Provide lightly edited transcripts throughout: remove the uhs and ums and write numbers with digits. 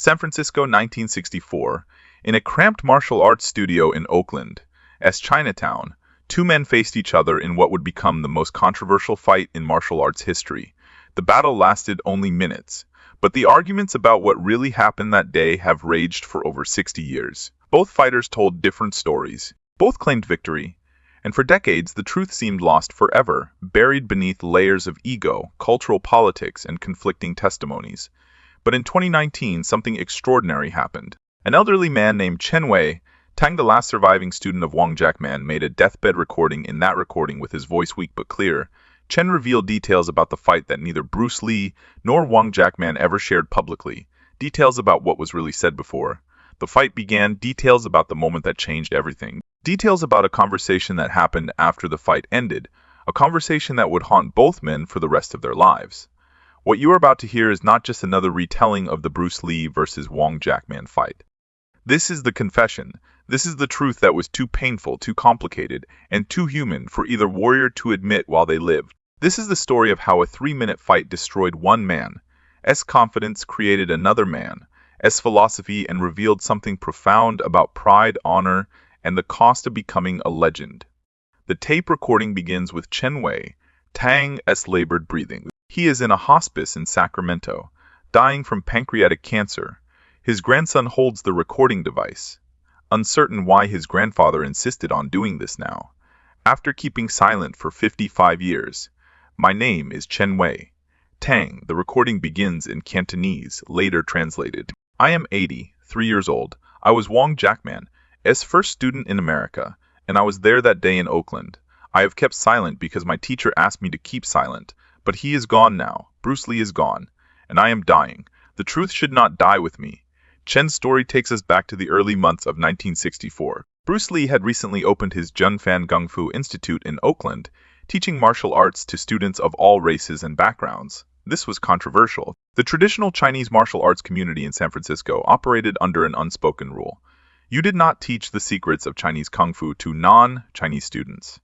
San Francisco, 1964. In a cramped martial arts studio in Oakland, as Chinatown, two men faced each other in what would become the most controversial fight in martial arts history. The battle lasted only minutes, but the arguments about what really happened that day have raged for over 60 years. Both fighters told different stories. Both claimed victory, and for decades the truth seemed lost forever, buried beneath layers of ego, cultural politics, and conflicting testimonies. But in 2019, something extraordinary happened. An elderly man named Chen Wei, Tang, the last surviving student of Wong Jackman, made a deathbed recording. In that recording, with his voice weak but clear, Chen revealed details about the fight that neither Bruce Lee nor Wong Jackman ever shared publicly, details about what was really said before the fight began, details about the moment that changed everything, details about a conversation that happened after the fight ended, a conversation that would haunt both men for the rest of their lives. What you are about to hear is not just another retelling of the Bruce Lee versus Wong Jackman fight. This is the confession. This is the truth that was too painful, too complicated, and too human for either warrior to admit while they lived. This is the story of how a 3-minute fight destroyed one man's confidence, created another man's philosophy, and revealed something profound about pride, honor, and the cost of becoming a legend. The tape recording begins with Chen Wei, Tang's labored breathing. He is in a hospice in Sacramento, dying from pancreatic cancer. His grandson holds the recording device, uncertain why his grandfather insisted on doing this now. After keeping silent for 55 years, "My name is Chen Wei. Tang." The recording begins in Cantonese, later translated. "I am 83 years old. I was Wong Jackman's first student in America, and I was there that day in Oakland. I have kept silent because my teacher asked me to keep silent, but he is gone now. Bruce Lee is gone, and I am dying. The truth should not die with me." Chen's story takes us back to the early months of 1964. Bruce Lee had recently opened his Junfan Kung Fu Institute in Oakland, teaching martial arts to students of all races and backgrounds. This was controversial. The traditional Chinese martial arts community in San Francisco operated under an unspoken rule. You did not teach the secrets of Chinese Kung Fu to non-Chinese students.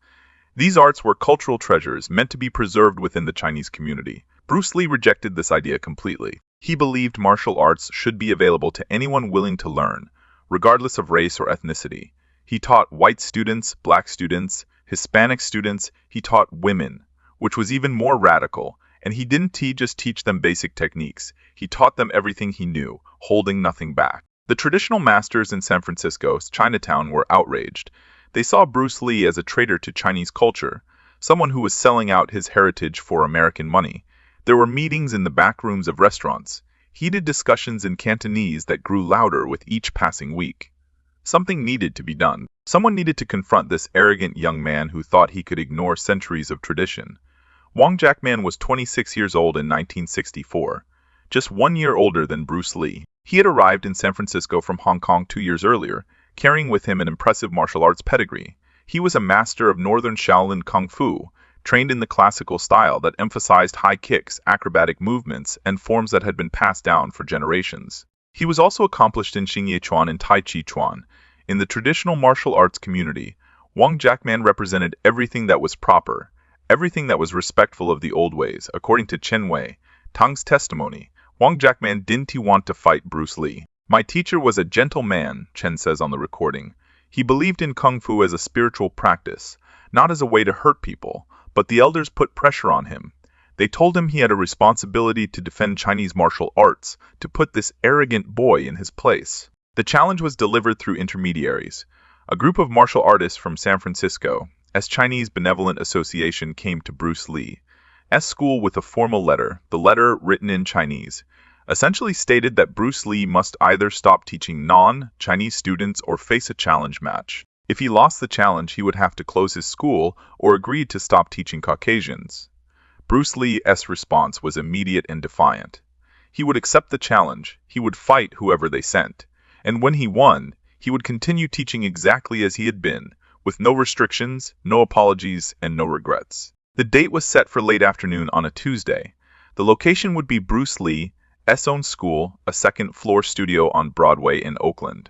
These arts were cultural treasures meant to be preserved within the Chinese community. Bruce Lee rejected this idea completely. He believed martial arts should be available to anyone willing to learn, regardless of race or ethnicity. He taught white students, black students, Hispanic students. He taught women, which was even more radical. And he didn't just teach them basic techniques. He taught them everything he knew, holding nothing back. The traditional masters in San Francisco's Chinatown were outraged. They saw Bruce Lee as a traitor to Chinese culture, someone who was selling out his heritage for American money. There were meetings in the back rooms of restaurants, heated discussions in Cantonese that grew louder with each passing week. Something needed to be done. Someone needed to confront this arrogant young man who thought he could ignore centuries of tradition. Wong Jackman was 26 years old in 1964, just 1 year older than Bruce Lee. He had arrived in San Francisco from Hong Kong 2 years earlier, carrying with him an impressive martial arts pedigree. He was a master of Northern Shaolin Kung Fu, trained in the classical style that emphasized high kicks, acrobatic movements, and forms that had been passed down for generations. He was also accomplished in Xingye Chuan and Tai Chi Chuan. In the traditional martial arts community, Wong Jackman represented everything that was proper, everything that was respectful of the old ways. According to Chen Wei, Tang's testimony, Wong Jackman didn't want to fight Bruce Lee. "My teacher was a gentle man," Chen says on the recording. "He believed in Kung Fu as a spiritual practice, not as a way to hurt people, but the elders put pressure on him. They told him he had a responsibility to defend Chinese martial arts, to put this arrogant boy in his place." The challenge was delivered through intermediaries. A group of martial artists from San Francisco, as Chinese Benevolent Association, came to Bruce Lee's school with a formal letter. The letter, written in Chinese, essentially stated that Bruce Lee must either stop teaching non-Chinese students or face a challenge match. If he lost the challenge, he would have to close his school or agreed to stop teaching Caucasians. Bruce Lee's response was immediate and defiant. He would accept the challenge, he would fight whoever they sent, and when he won, he would continue teaching exactly as he had been, with no restrictions, no apologies, and no regrets. The date was set for late afternoon on a Tuesday. The location would be Bruce Lee's own school, a second-floor studio on Broadway in Oakland.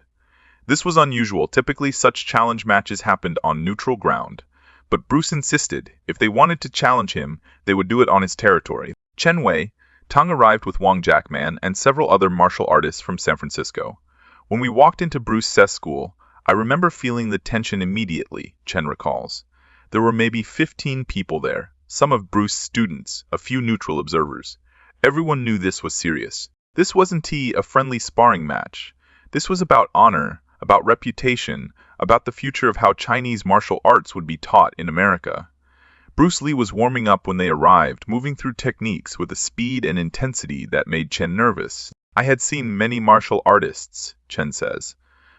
This was unusual. Typically, such challenge matches happened on neutral ground. But Bruce insisted if they wanted to challenge him, they would do it on his territory. Chen Wei, Tang arrived with Wong Jackman and several other martial artists from San Francisco. When we walked into Bruce's school, I remember feeling the tension immediately, Chen recalls. There were maybe 15 people there, some of Bruce's students, a few neutral observers. Everyone knew this was serious. This wasn't a friendly sparring match. This was about honor, about reputation, about the future of how Chinese martial arts would be taught in America. Bruce Lee was warming up when they arrived, moving through techniques with a speed and intensity that made Chen nervous. I had seen many martial artists, Chen says,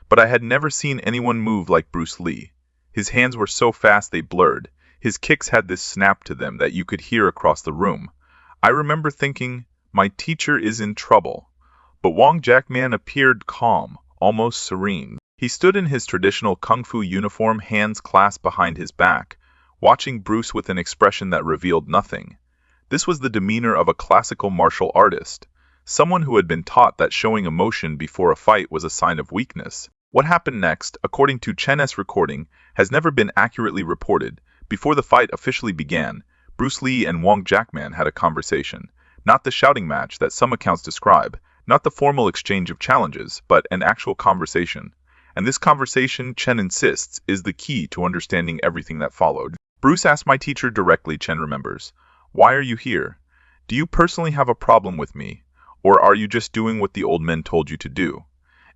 but I had never seen anyone move like Bruce Lee. His hands were so fast they blurred. His kicks had this snap to them that you could hear across the room. I remember thinking, my teacher is in trouble. But Wong Jackman appeared calm, almost serene. He stood in his traditional kung fu uniform, hands clasped behind his back, watching Bruce with an expression that revealed nothing. This was the demeanor of a classical martial artist, someone who had been taught that showing emotion before a fight was a sign of weakness. What happened next, according to Chen's recording, has never been accurately reported. Before the fight officially began, Bruce Lee and Wong Jackman had a conversation. Not the shouting match that some accounts describe, not the formal exchange of challenges, but an actual conversation. And this conversation, Chen insists, is the key to understanding everything that followed. Bruce asked my teacher directly, Chen remembers, "Why are you here? Do you personally have a problem with me? Or are you just doing what the old men told you to do?"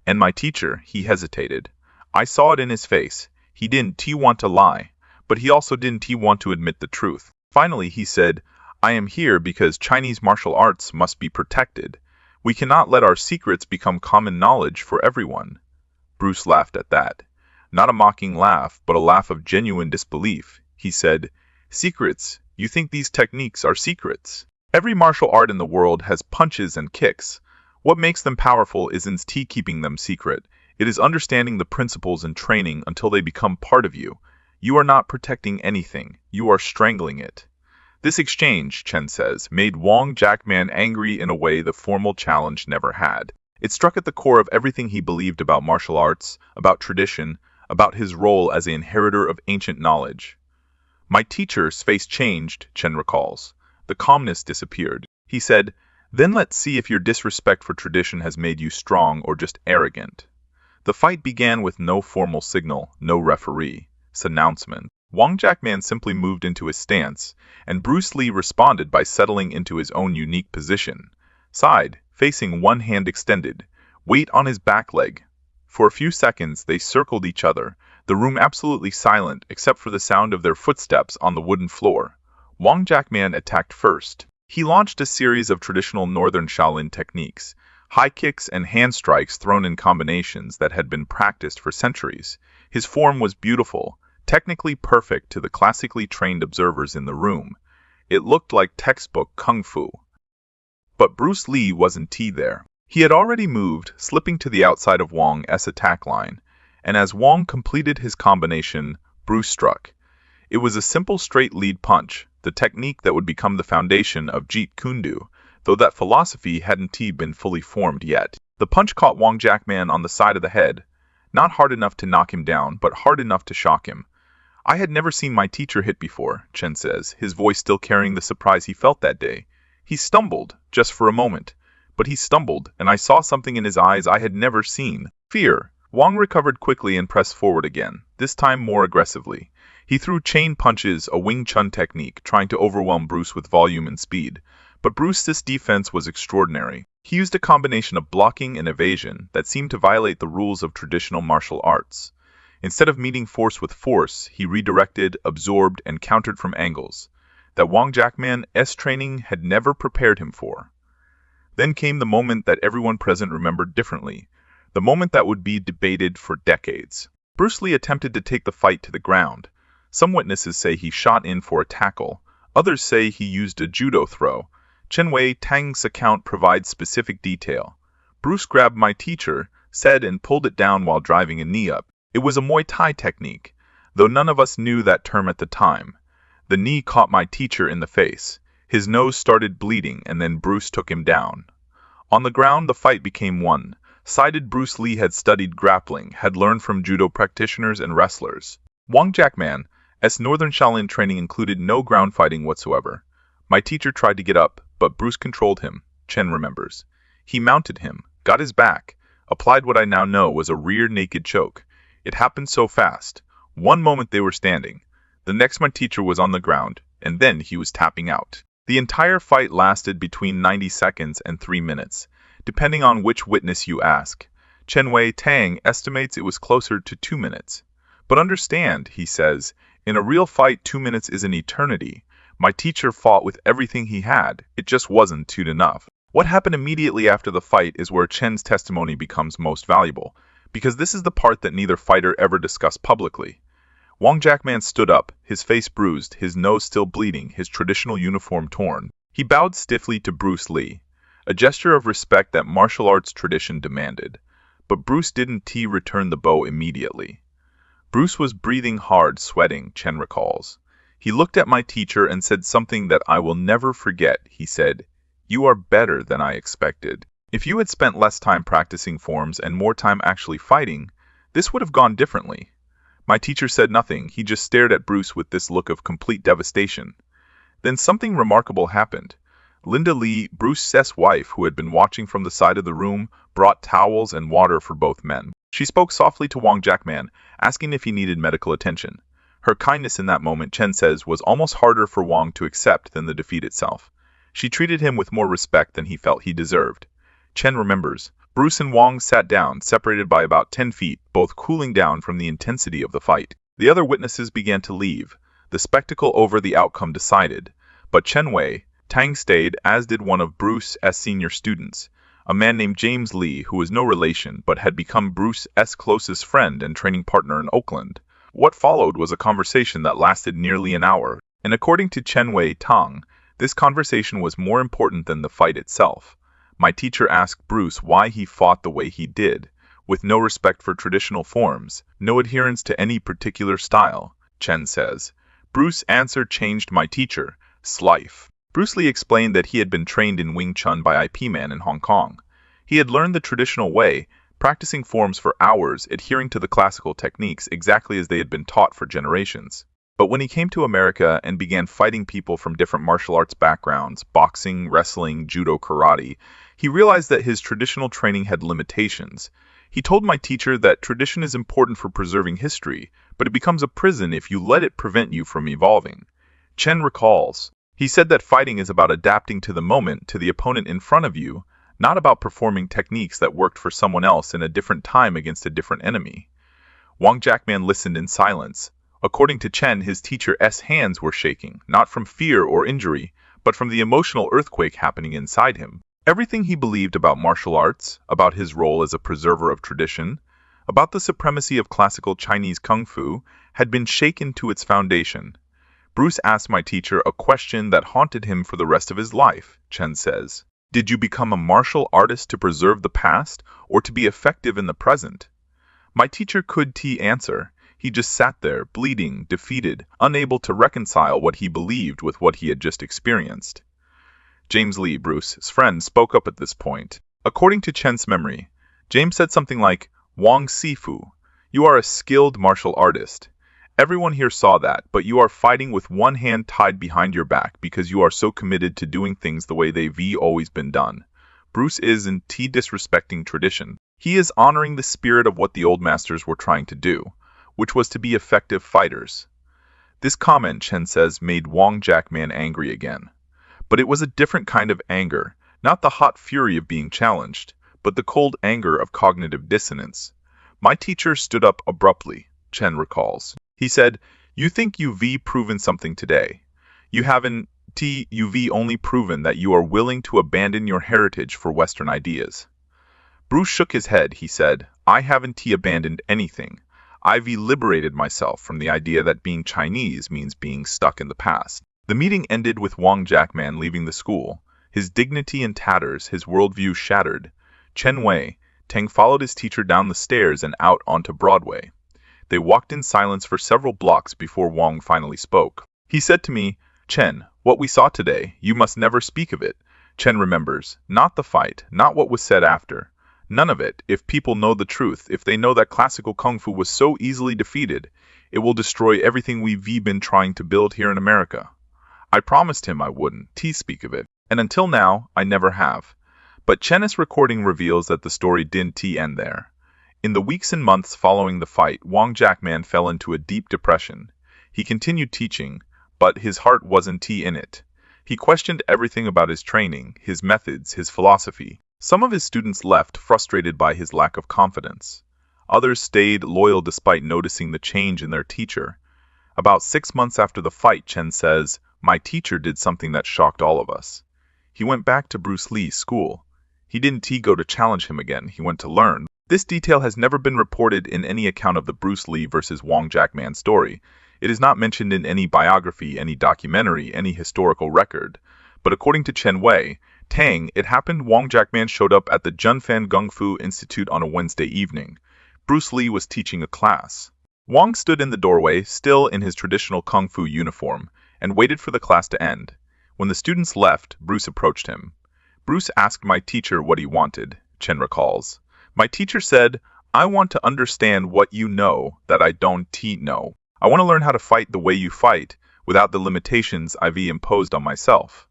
And my teacher, he hesitated. I saw it in his face. He didn't want to lie, but he also didn't want to admit the truth. Finally, he said, "I am here because Chinese martial arts must be protected. We cannot let our secrets become common knowledge for everyone." Bruce laughed at that. Not a mocking laugh, but a laugh of genuine disbelief. He said, "Secrets? You think these techniques are secrets? Every martial art in the world has punches and kicks. What makes them powerful isn't keeping them secret. It is understanding the principles and training until they become part of you. You are not protecting anything. You are strangling it." This exchange, Chen says, made Wong Jackman angry in a way the formal challenge never had. It struck at the core of everything he believed about martial arts, about tradition, about his role as an inheritor of ancient knowledge. My teacher's face changed, Chen recalls. The calmness disappeared. He said, "Then let's see if your disrespect for tradition has made you strong or just arrogant." The fight began with no formal signal, no referee's announcement. Wong Jackman simply moved into his stance, and Bruce Lee responded by settling into his own unique position. Side, facing, one hand extended, weight on his back leg. For a few seconds they circled each other, the room absolutely silent except for the sound of their footsteps on the wooden floor. Wong Jackman attacked first. He launched a series of traditional northern Shaolin techniques, high kicks and hand strikes thrown in combinations that had been practiced for centuries. His form was beautiful, technically perfect to the classically trained observers in the room. It looked like textbook kung fu. But Bruce Lee wasn't there. He had already moved, slipping to the outside of Wong's attack line, and as Wong completed his combination, Bruce struck. It was a simple straight lead punch, the technique that would become the foundation of Jeet Kune Do, though that philosophy hadn't been fully formed yet. The punch caught Wong Jackman on the side of the head, not hard enough to knock him down, but hard enough to shock him. I had never seen my teacher hit before, Chen says, his voice still carrying the surprise he felt that day. He stumbled, just for a moment. But he stumbled, and I saw something in his eyes I had never seen. Fear. Wong recovered quickly and pressed forward again, this time more aggressively. He threw chain punches, a Wing Chun technique, trying to overwhelm Bruce with volume and speed. But Bruce's defense was extraordinary. He used a combination of blocking and evasion that seemed to violate the rules of traditional martial arts. Instead of meeting force with force, he redirected, absorbed, and countered from angles that Wong Jackman's training had never prepared him for. Then came the moment that everyone present remembered differently, the moment that would be debated for decades. Bruce Lee attempted to take the fight to the ground. Some witnesses say he shot in for a tackle. Others say he used a judo throw. Chen Wei Tang's account provides specific detail. Bruce grabbed my teacher, said, and pulled it down while driving a knee up. It was a Muay Thai technique, though none of us knew that term at the time. The knee caught my teacher in the face. His nose started bleeding, and then Bruce took him down. On the ground, the fight became one-sided. Bruce Lee had studied grappling, had learned from judo practitioners and wrestlers. Wong Jackman's Northern Shaolin training included no ground fighting whatsoever. My teacher tried to get up, but Bruce controlled him, Chen remembers. He mounted him, got his back, applied what I now know was a rear naked choke. It happened so fast. One moment they were standing. The next my teacher was on the ground, and then he was tapping out. The entire fight lasted between 90 seconds and 3 minutes, depending on which witness you ask. Chen Wei Tang estimates it was closer to 2 minutes. But understand, he says, in a real fight 2 minutes is an eternity. My teacher fought with everything he had, it just wasn't too enough. What happened immediately after the fight is where Chen's testimony becomes most valuable, because this is the part that neither fighter ever discussed publicly. Wong Jackman stood up, his face bruised, his nose still bleeding, his traditional uniform torn. He bowed stiffly to Bruce Lee, a gesture of respect that martial arts tradition demanded. But Bruce didn't return the bow immediately. Bruce was breathing hard, sweating, Chen recalls. He looked at my teacher and said something that I will never forget. He said, "You are better than I expected. If you had spent less time practicing forms and more time actually fighting, this would have gone differently." My teacher said nothing, he just stared at Bruce with this look of complete devastation. Then something remarkable happened. Linda Lee, Bruce's wife, who had been watching from the side of the room, brought towels and water for both men. She spoke softly to Wong Jackman, asking if he needed medical attention. Her kindness in that moment, Chen says, was almost harder for Wong to accept than the defeat itself. She treated him with more respect than he felt he deserved. Chen remembers. Bruce and Wong sat down, separated by about 10 feet, both cooling down from the intensity of the fight. The other witnesses began to leave. The spectacle over the outcome decided. But Chen Wei Tang stayed, as did one of Bruce's senior students, a man named James Lee, who was no relation, but had become Bruce's closest friend and training partner in Oakland. What followed was a conversation that lasted nearly an hour, and according to Chen Wei Tang, this conversation was more important than the fight itself. My teacher asked Bruce why he fought the way he did, with no respect for traditional forms, no adherence to any particular style, Chen says. Bruce's answer changed my teacher's life. Bruce Lee explained that he had been trained in Wing Chun by IP Man in Hong Kong. He had learned the traditional way, practicing forms for hours, adhering to the classical techniques exactly as they had been taught for generations. But when he came to America and began fighting people from different martial arts backgrounds, boxing, wrestling, judo, karate, he realized that his traditional training had limitations. He told my teacher that tradition is important for preserving history, but it becomes a prison if you let it prevent you from evolving. Chen recalls. He said that fighting is about adapting to the moment, to the opponent in front of you, not about performing techniques that worked for someone else in a different time against a different enemy. Wong Jackman listened in silence. According to Chen, his teacher's hands were shaking, not from fear or injury, but from the emotional earthquake happening inside him. Everything he believed about martial arts, about his role as a preserver of tradition, about the supremacy of classical Chinese kung fu, had been shaken to its foundation. Bruce asked my teacher a question that haunted him for the rest of his life, Chen says. Did you become a martial artist to preserve the past, or to be effective in the present? My teacher could answer. He just sat there, bleeding, defeated, unable to reconcile what he believed with what he had just experienced. James Lee, Bruce's friend, spoke up at this point. According to Chen's memory, James said something like, "Wong Sifu, you are a skilled martial artist. Everyone here saw that, but you are fighting with one hand tied behind your back because you are so committed to doing things the way they've always been done. Bruce isn't disrespecting tradition. He is honoring the spirit of what the old masters were trying to do, which was to be effective fighters." This comment, Chen says, made Wong Jackman angry again. But it was a different kind of anger, not the hot fury of being challenged, but the cold anger of cognitive dissonance. My teacher stood up abruptly, Chen recalls. He said, "You think you've proven something today. You haven't you've only proven that you are willing to abandon your heritage for Western ideas." Bruce shook his head. He said, "I haven't abandoned anything. I've liberated myself from the idea that being Chinese means being stuck in the past." The meeting ended with Wong Jackman leaving the school, his dignity in tatters, his worldview shattered. Chen Wei Tang followed his teacher down the stairs and out onto Broadway. They walked in silence for several blocks before Wong finally spoke. He said to me, "Chen, what we saw today, you must never speak of it." Chen remembers, not the fight, not what was said after. None of it. If people know the truth, if they know that classical kung fu was so easily defeated, it will destroy everything we've been trying to build here in America. I promised him I wouldn't speak of it. And until now, I never have. But Chen's recording reveals that the story didn't end there. In the weeks and months following the fight, Wong Jackman fell into a deep depression. He continued teaching, but his heart wasn't in it. He questioned everything about his training, his methods, his philosophy. Some of his students left, frustrated by his lack of confidence. Others stayed loyal despite noticing the change in their teacher. About 6 months after the fight, Chen says, "My teacher did something that shocked all of us. He went back to Bruce Lee's school. He didn't go to challenge him again, he went to learn." This detail has never been reported in any account of the Bruce Lee versus Wong Jackman story. It is not mentioned in any biography, any documentary, any historical record. But according to Chen Wei, Tang, it happened Wong Jackman showed up at the Junfan Gung Fu Institute on a Wednesday evening. Bruce Lee was teaching a class. Wong stood in the doorway, still in his traditional kung fu uniform, and waited for the class to end. When the students left, Bruce approached him. "Bruce asked my teacher what he wanted," Chen recalls. "My teacher said, 'I want to understand what you know that I don't know. I want to learn how to fight the way you fight, without the limitations I've imposed on myself.'"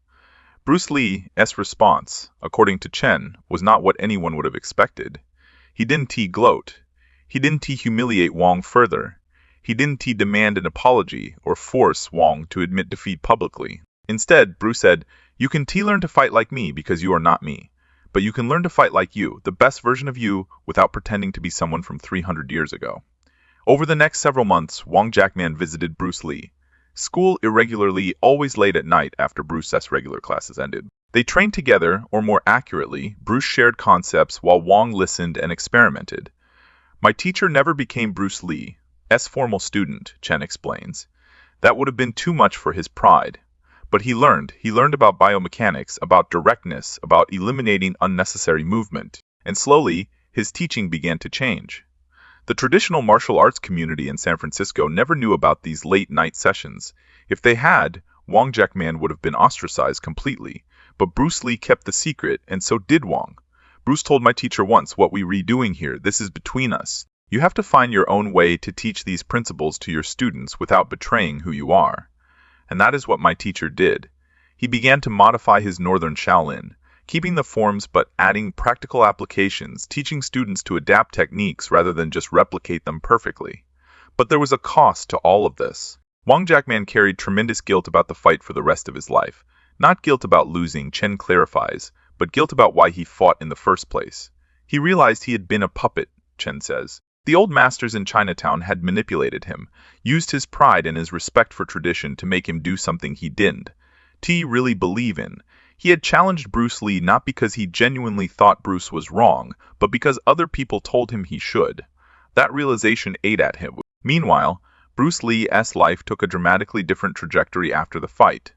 Bruce Lee's response, according to Chen, was not what anyone would have expected. He didn't gloat. He didn't humiliate Wong further. He didn't demand an apology or force Wong to admit defeat publicly. Instead, Bruce said, "You can learn to fight like me because you are not me. But you can learn to fight like you, the best version of you, without pretending to be someone from 300 years ago." Over the next several months, Wong Jackman visited Bruce Lee. School irregularly, always late at night after Bruce's regular classes ended. They trained together, or more accurately, Bruce shared concepts while Wong listened and experimented. "My teacher never became Bruce Lee's formal student," Chen explains. "That would have been too much for his pride. But he learned about biomechanics, about directness, about eliminating unnecessary movement, and slowly, his teaching began to change." The traditional martial arts community in San Francisco never knew about these late-night sessions. If they had, Wong Jackman would have been ostracized completely. But Bruce Lee kept the secret, and so did Wong. "Bruce told my teacher once, 'What we redoing here, this is between us. You have to find your own way to teach these principles to your students without betraying who you are.' And that is what my teacher did. He began to modify his Northern Shaolin, keeping the forms but adding practical applications, teaching students to adapt techniques rather than just replicate them perfectly. But there was a cost to all of this. Wong Jackman carried tremendous guilt about the fight for the rest of his life. Not guilt about losing, Chen clarifies, but guilt about why he fought in the first place. He realized he had been a puppet, Chen says. The old masters in Chinatown had manipulated him, used his pride and his respect for tradition to make him do something he didn't really believe in. He had challenged Bruce Lee not because he genuinely thought Bruce was wrong, but because other people told him he should. That realization ate at him. Meanwhile, Bruce Lee's life took a dramatically different trajectory after the fight.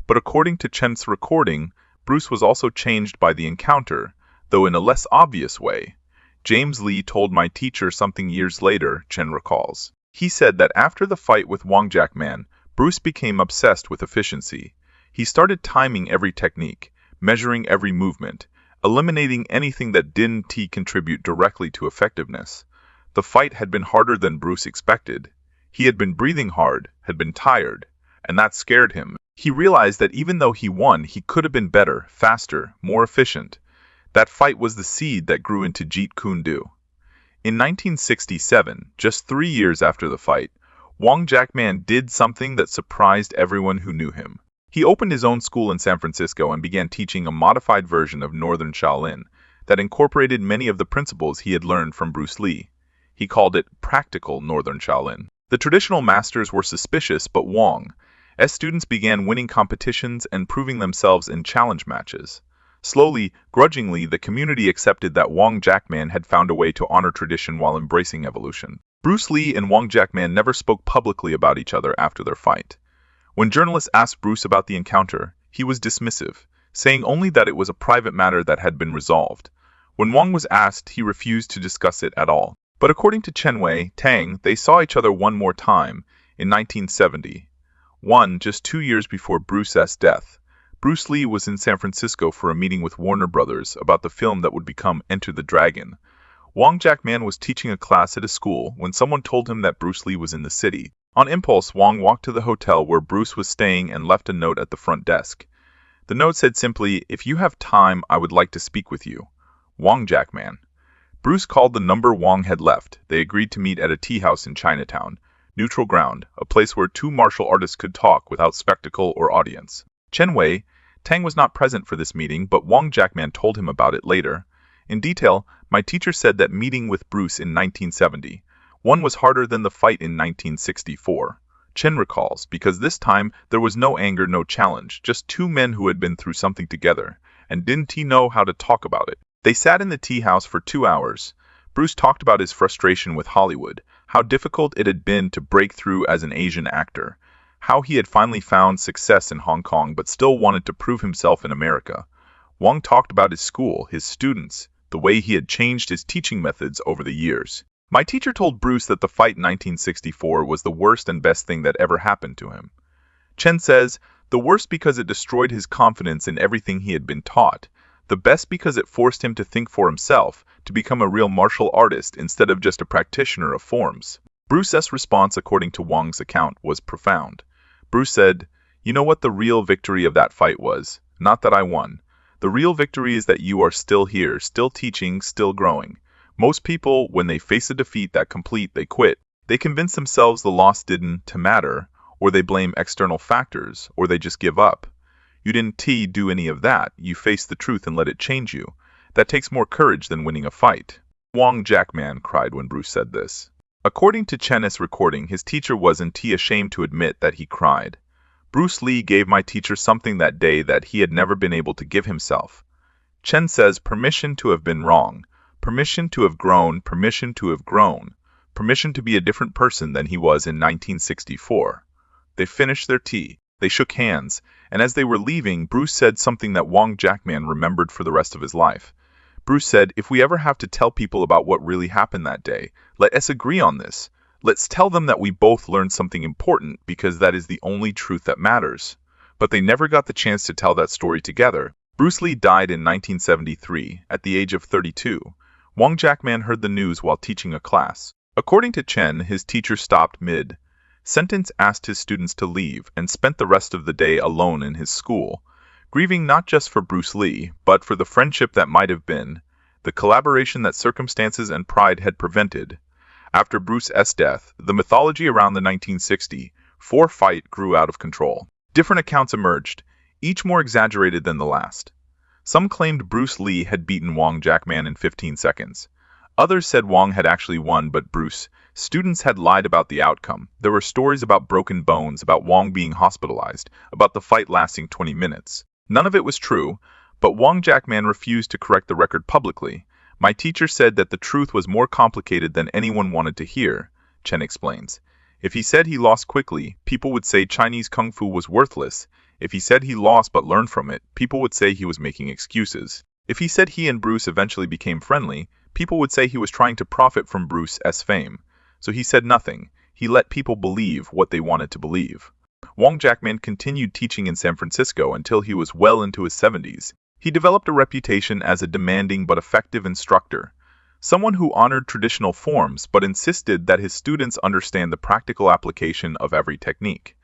But according to Chen's recording, Bruce was also changed by the encounter, though in a less obvious way. James Lee told my teacher something years later, Chen recalls. He said that after the fight with Wong Jackman, Bruce became obsessed with efficiency. He started timing every technique, measuring every movement, eliminating anything that didn't contribute directly to effectiveness. The fight had been harder than Bruce expected. He had been breathing hard, had been tired, and that scared him. He realized that even though he won, he could have been better, faster, more efficient. That fight was the seed that grew into Jeet Kune Do. In 1967, just 3 years after the fight, Wong Jackman did something that surprised everyone who knew him. He opened his own school in San Francisco and began teaching a modified version of Northern Shaolin that incorporated many of the principles he had learned from Bruce Lee. He called it practical Northern Shaolin. The traditional masters were suspicious, but Wong, as students began winning competitions and proving themselves in challenge matches. Slowly, grudgingly, the community accepted that Wong Jackman had found a way to honor tradition while embracing evolution. Bruce Lee and Wong Jackman never spoke publicly about each other after their fight. When journalists asked Bruce about the encounter, he was dismissive, saying only that it was a private matter that had been resolved. When Wong was asked, he refused to discuss it at all. But according to Chen Wei, Tang, they saw each other one more time, in 1970. Just 2 years before Bruce's death. Bruce Lee was in San Francisco for a meeting with Warner Brothers about the film that would become Enter the Dragon. Wong Jackman was teaching a class at a school when someone told him that Bruce Lee was in the city. On impulse, Wong walked to the hotel where Bruce was staying and left a note at the front desk. The note said simply, "If you have time, I would like to speak with you. Wong Jackman." Bruce called the number Wong had left. They agreed to meet at a tea house in Chinatown, neutral ground, a place where two martial artists could talk without spectacle or audience. Chen Wei, Tang was not present for this meeting, but Wong Jackman told him about it later. In detail, my teacher said that meeting with Bruce in 1970, one was harder than the fight in 1964. Chen recalls, because this time there was no anger, no challenge, just two men who had been through something together, and didn't he know how to talk about it. They sat in the tea house for 2 hours. Bruce talked about his frustration with Hollywood, how difficult it had been to break through as an Asian actor, how he had finally found success in Hong Kong but still wanted to prove himself in America. Wong talked about his school, his students, the way he had changed his teaching methods over the years. My teacher told Bruce that the fight in 1964 was the worst and best thing that ever happened to him. Chen says, the worst because it destroyed his confidence in everything he had been taught, the best because it forced him to think for himself, to become a real martial artist instead of just a practitioner of forms. Bruce's response, according to Wong's account, was profound. Bruce said, "You know what the real victory of that fight was? Not that I won. The real victory is that you are still here, still teaching, still growing. Most people, when they face a defeat that complete, they quit. They convince themselves the loss didn't matter, or they blame external factors, or they just give up. You didn't do any of that. You face the truth and let it change you. That takes more courage than winning a fight." Wong Jackman cried when Bruce said this. According to Chen's recording, his teacher wasn't ashamed to admit that he cried. Bruce Lee gave my teacher something that day that he had never been able to give himself. Chen says, permission to have been wrong, permission to have grown, permission to have grown, permission to be a different person than he was in 1964. They finished their tea. They shook hands, and as they were leaving, Bruce said something that Wong Jackman remembered for the rest of his life. Bruce said, "If we ever have to tell people about what really happened that day, let us agree on this. Let's tell them that we both learned something important because that is the only truth that matters." But they never got the chance to tell that story together. Bruce Lee died in 1973, at the age of 32. Wong Jackman heard the news while teaching a class. According to Chen, his teacher stopped mid-sentence, asked his students to leave, and spent the rest of the day alone in his school, grieving not just for Bruce Lee, but for the friendship that might have been, the collaboration that circumstances and pride had prevented. After Bruce's death, the mythology around the 1964 fight grew out of control. Different accounts emerged, each more exaggerated than the last. Some claimed Bruce Lee had beaten Wong Jackman in 15 seconds. Others said Wong had actually won, but Bruce. Students had lied about the outcome. There were stories about broken bones, about Wong being hospitalized, about the fight lasting 20 minutes. None of it was true, but Wong Jackman refused to correct the record publicly. My teacher said that the truth was more complicated than anyone wanted to hear, Chen explains. If he said he lost quickly, people would say Chinese Kung Fu was worthless. If he said he lost but learned from it, people would say he was making excuses. If he said he and Bruce eventually became friendly, people would say he was trying to profit from Bruce's fame. So he said nothing. He let people believe what they wanted to believe. Wong Jackman continued teaching in San Francisco until he was well into his 70s. He developed a reputation as a demanding but effective instructor, someone who honored traditional forms but insisted that his students understand the practical application of every technique.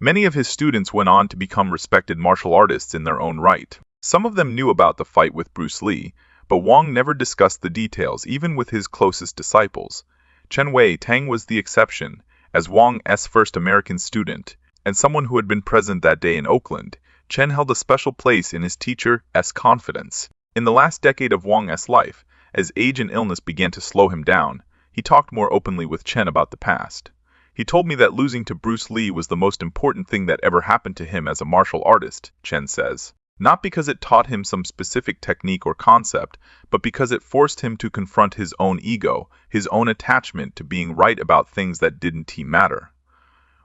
Many of his students went on to become respected martial artists in their own right. Some of them knew about the fight with Bruce Lee, but Wong never discussed the details, even with his closest disciples. Chen Wei Tang was the exception, as Wong's first American student, and someone who had been present that day in Oakland. Chen held a special place in his teacher's confidence. In the last decade of Wong's life, as age and illness began to slow him down, he talked more openly with Chen about the past. He told me that losing to Bruce Lee was the most important thing that ever happened to him as a martial artist, Chen says. Not because it taught him some specific technique or concept, but because it forced him to confront his own ego, his own attachment to being right about things that didn't matter.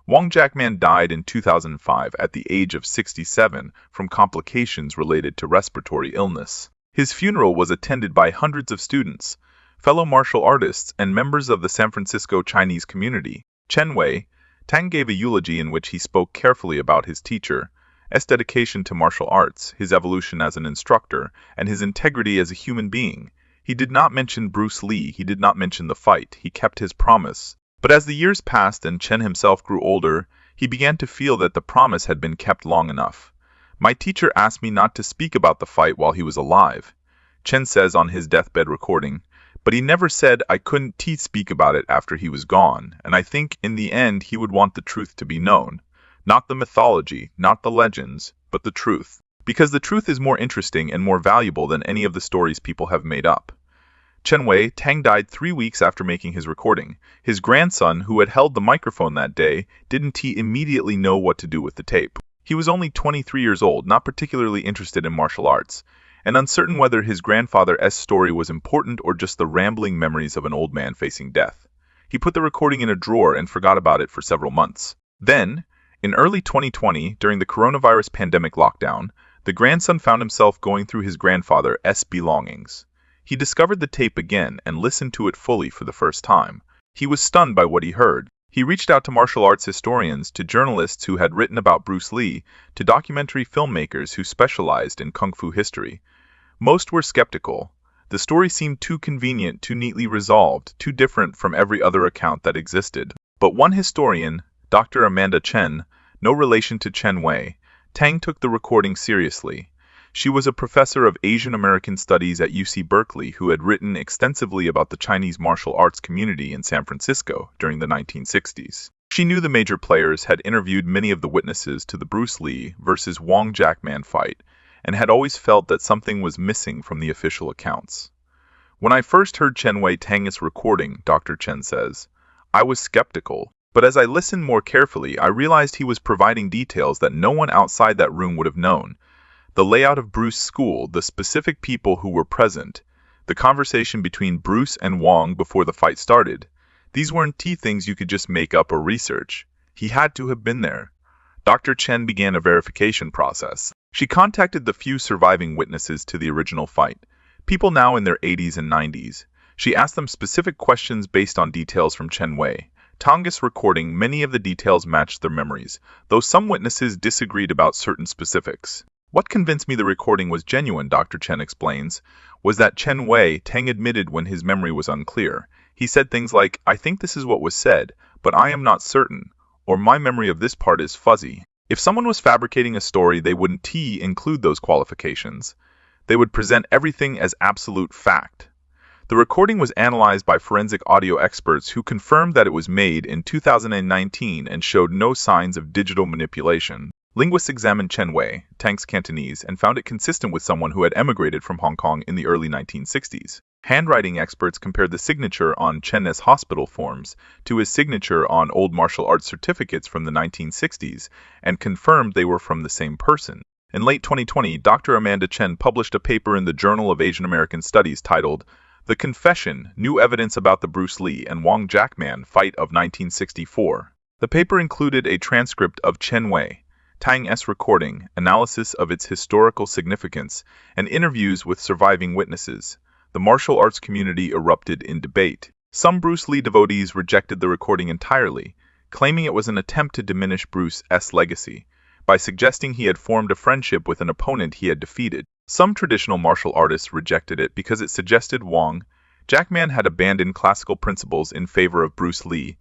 Wong Jackman died in 2005 at the age of 67 from complications related to respiratory illness. His funeral was attended by hundreds of students, fellow martial artists, and members of the San Francisco Chinese community. Chen Wei Tang gave a eulogy in which he spoke carefully about his teacher's dedication to martial arts, his evolution as an instructor, and his integrity as a human being. He did not mention Bruce Lee, he did not mention the fight, he kept his promise. But as the years passed and Chen himself grew older, he began to feel that the promise had been kept long enough. My teacher asked me not to speak about the fight while he was alive, Chen says on his deathbed recording, but he never said I couldn't speak about it after he was gone, and I think in the end he would want the truth to be known. Not the mythology, not the legends, but the truth. Because the truth is more interesting and more valuable than any of the stories people have made up. Chen Wei Tang died 3 weeks after making his recording. His grandson, who had held the microphone that day, didn't immediately know what to do with the tape. He was only 23 years old, not particularly interested in martial arts, and uncertain whether his grandfather's story was important or just the rambling memories of an old man facing death. He put the recording in a drawer and forgot about it for several months. Then, in early 2020, during the coronavirus pandemic lockdown, the grandson found himself going through his grandfather's belongings. He discovered the tape again and listened to it fully for the first time. He was stunned by what he heard. He reached out to martial arts historians, to journalists who had written about Bruce Lee, to documentary filmmakers who specialized in kung fu history. Most were skeptical. The story seemed too convenient, too neatly resolved, too different from every other account that existed. But one historian, Dr. Amanda Chen, no relation to Chen Wei, Tang took the recording seriously. She was a professor of Asian American Studies at UC Berkeley who had written extensively about the Chinese martial arts community in San Francisco during the 1960s. She knew the major players, had interviewed many of the witnesses to the Bruce Lee versus Wong Jackman fight, and had always felt that something was missing from the official accounts. When I first heard Chen Wei Tang's recording, Dr. Chen says, I was skeptical, but as I listened more carefully, I realized he was providing details that no one outside that room would have known. The layout of Bruce's school, the specific people who were present, the conversation between Bruce and Wong before the fight started. These weren't things you could just make up or research. He had to have been there. Dr. Chen began a verification process. She contacted the few surviving witnesses to the original fight, people now in their 80s and 90s. She asked them specific questions based on details from Chen Wei Tang's recording. Many of the details matched their memories, though some witnesses disagreed about certain specifics. What convinced me the recording was genuine, Dr. Chen explains, was that Chen Wei Tang admitted when his memory was unclear. He said things like, I think this is what was said, but I am not certain, or my memory of this part is fuzzy. If someone was fabricating a story, they wouldn't include those qualifications. They would present everything as absolute fact. The recording was analyzed by forensic audio experts who confirmed that it was made in 2019 and showed no signs of digital manipulation. Linguists examined Chen Wei Tang's Cantonese and found it consistent with someone who had emigrated from Hong Kong in the early 1960s. Handwriting experts compared the signature on Chen's hospital forms to his signature on old martial arts certificates from the 1960s and confirmed they were from the same person. In late 2020, Dr. Amanda Chen published a paper in the Journal of Asian American Studies titled The Confession: New Evidence About the Bruce Lee and Wong Jackman Fight of 1964. The paper included a transcript of Chen Wei Tang's recording, analysis of its historical significance, and interviews with surviving witnesses. The martial arts community erupted in debate. Some Bruce Lee devotees rejected the recording entirely, claiming it was an attempt to diminish Bruce's legacy by suggesting he had formed a friendship with an opponent he had defeated. Some traditional martial artists rejected it because it suggested Wong Jackman had abandoned classical principles in favor of Bruce Lee's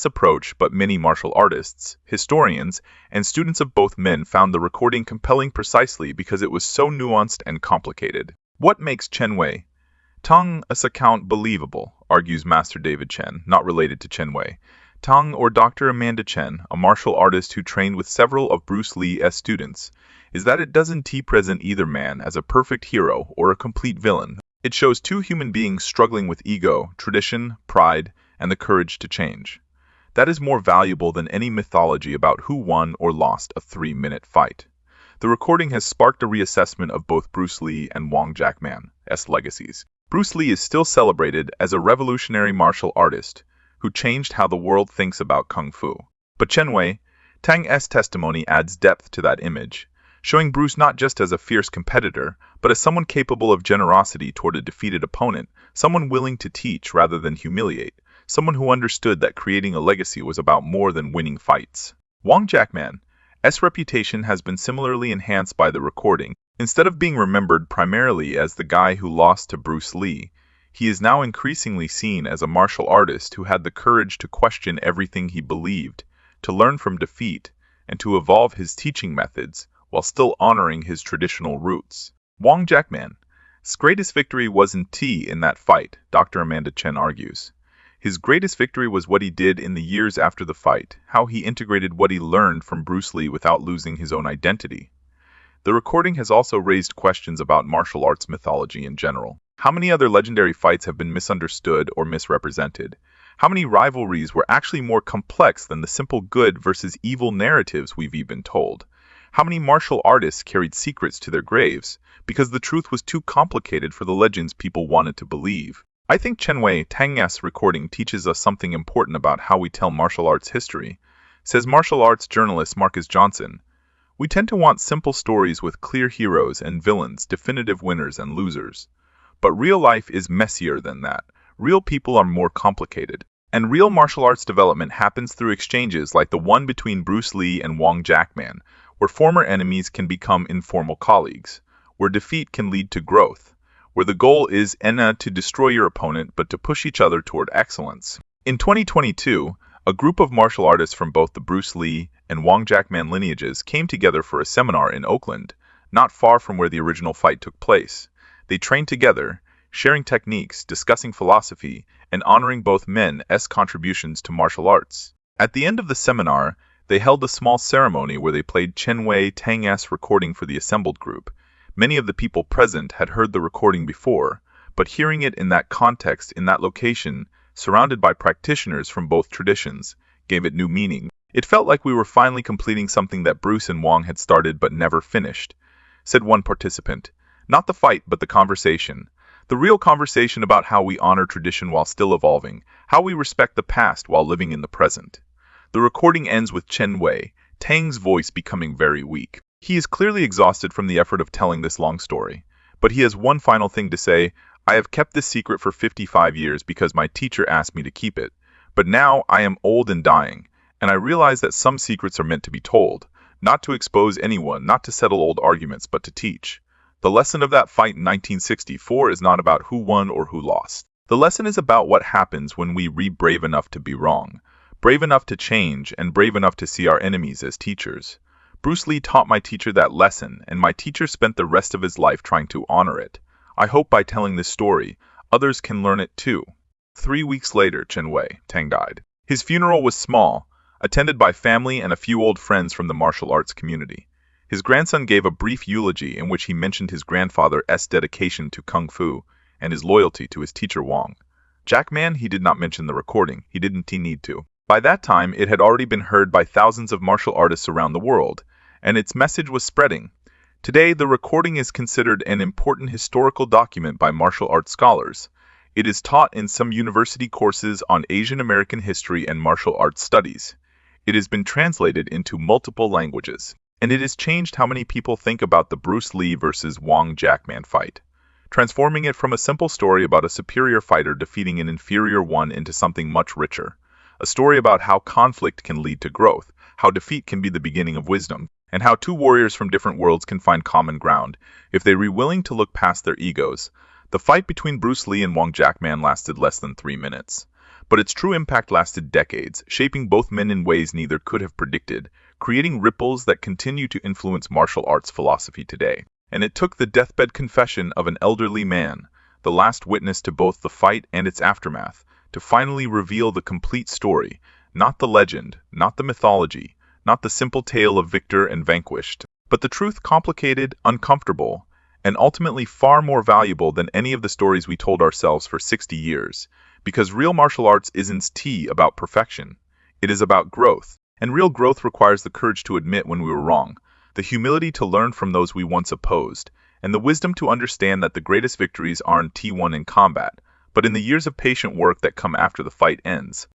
approach, but many martial artists, historians, and students of both men found the recording compelling precisely because it was so nuanced and complicated. What makes Chen Wei Tang's account believable, argues Master David Chen, not related to Chen Wei Tang or Dr. Amanda Chen, a martial artist who trained with several of Bruce Lee's students, is that it doesn't present either man as a perfect hero or a complete villain. It shows two human beings struggling with ego, tradition, pride, and the courage to change. That is more valuable than any mythology about who won or lost a 3-minute fight. The recording has sparked a reassessment of both Bruce Lee and Wong Jackman's legacies. Bruce Lee is still celebrated as a revolutionary martial artist who changed how the world thinks about Kung Fu. But Chen Wei Tang's testimony adds depth to that image, showing Bruce not just as a fierce competitor, but as someone capable of generosity toward a defeated opponent, someone willing to teach rather than humiliate, someone who understood that creating a legacy was about more than winning fights. Wong Jackman's reputation has been similarly enhanced by the recording. Instead of being remembered primarily as the guy who lost to Bruce Lee, he is now increasingly seen as a martial artist who had the courage to question everything he believed, to learn from defeat, and to evolve his teaching methods while still honoring his traditional roots. Wong Jackman's greatest victory wasn't tea in that fight, Dr. Amanda Chen argues. His greatest victory was what he did in the years after the fight, how he integrated what he learned from Bruce Lee without losing his own identity. The recording has also raised questions about martial arts mythology in general. How many other legendary fights have been misunderstood or misrepresented? How many rivalries were actually more complex than the simple good versus evil narratives we've even told? How many martial artists carried secrets to their graves because the truth was too complicated for the legends people wanted to believe? I think Chen Tang's recording teaches us something important about how we tell martial arts history. Says martial arts journalist Marcus Johnson, "We tend to want simple stories with clear heroes and villains, definitive winners and losers. But real life is messier than that. Real people are more complicated. And real martial arts development happens through exchanges like the one between Bruce Lee and Wong Jackman, where former enemies can become informal colleagues, where defeat can lead to growth, where the goal is not to destroy your opponent but to push each other toward excellence." In 2022, a group of martial artists from both the Bruce Lee and Wong Jackman lineages came together for a seminar in Oakland, not far from where the original fight took place. They trained together, sharing techniques, discussing philosophy, and honoring both men's contributions to martial arts. At the end of the seminar, they held a small ceremony where they played Chen Tang's recording for the assembled group. Many of the people present had heard the recording before, but hearing it in that context, in that location, surrounded by practitioners from both traditions, gave it new meaning. It felt like we were finally completing something that Bruce and Wong had started but never finished, said one participant. Not the fight, but the conversation. The real conversation about how we honor tradition while still evolving, how we respect the past while living in the present. The recording ends with Chen Tang's voice becoming very weak. He is clearly exhausted from the effort of telling this long story, but he has one final thing to say. "I have kept this secret for 55 years because my teacher asked me to keep it. But now I am old and dying, and I realize that some secrets are meant to be told, not to expose anyone, not to settle old arguments, but to teach. The lesson of that fight in 1964 is not about who won or who lost. The lesson is about what happens when we be brave enough to be wrong, brave enough to change, and brave enough to see our enemies as teachers. Bruce Lee taught my teacher that lesson, and my teacher spent the rest of his life trying to honor it. I hope by telling this story, others can learn it too." 3 weeks later, Chen Tang died. His funeral was small, attended by family and a few old friends from the martial arts community. His grandson gave a brief eulogy in which he mentioned his grandfather's dedication to Kung Fu and his loyalty to his teacher Wong. Jackman, he did not mention the recording. He didn't need to. By that time, it had already been heard by thousands of martial artists around the world, and its message was spreading. Today, the recording is considered an important historical document by martial arts scholars. It is taught in some university courses on Asian American history and martial arts studies. It has been translated into multiple languages, and it has changed how many people think about the Bruce Lee versus Wong Jackman fight, transforming it from a simple story about a superior fighter defeating an inferior one into something much richer. A story about how conflict can lead to growth, how defeat can be the beginning of wisdom, and how two warriors from different worlds can find common ground if they are willing to look past their egos. The fight between Bruce Lee and Wong Jackman lasted less than 3 minutes, but its true impact lasted decades, shaping both men in ways neither could have predicted, creating ripples that continue to influence martial arts philosophy today. And it took the deathbed confession of an elderly man, the last witness to both the fight and its aftermath, to finally reveal the complete story, not the legend, not the mythology, not the simple tale of victor and vanquished, but the truth, complicated, uncomfortable, and ultimately far more valuable than any of the stories we told ourselves for 60 years. Because real martial arts isn't about perfection. It is about growth. And real growth requires the courage to admit when we were wrong, the humility to learn from those we once opposed, and the wisdom to understand that the greatest victories aren't won in combat, but in the years of patient work that come after the fight ends.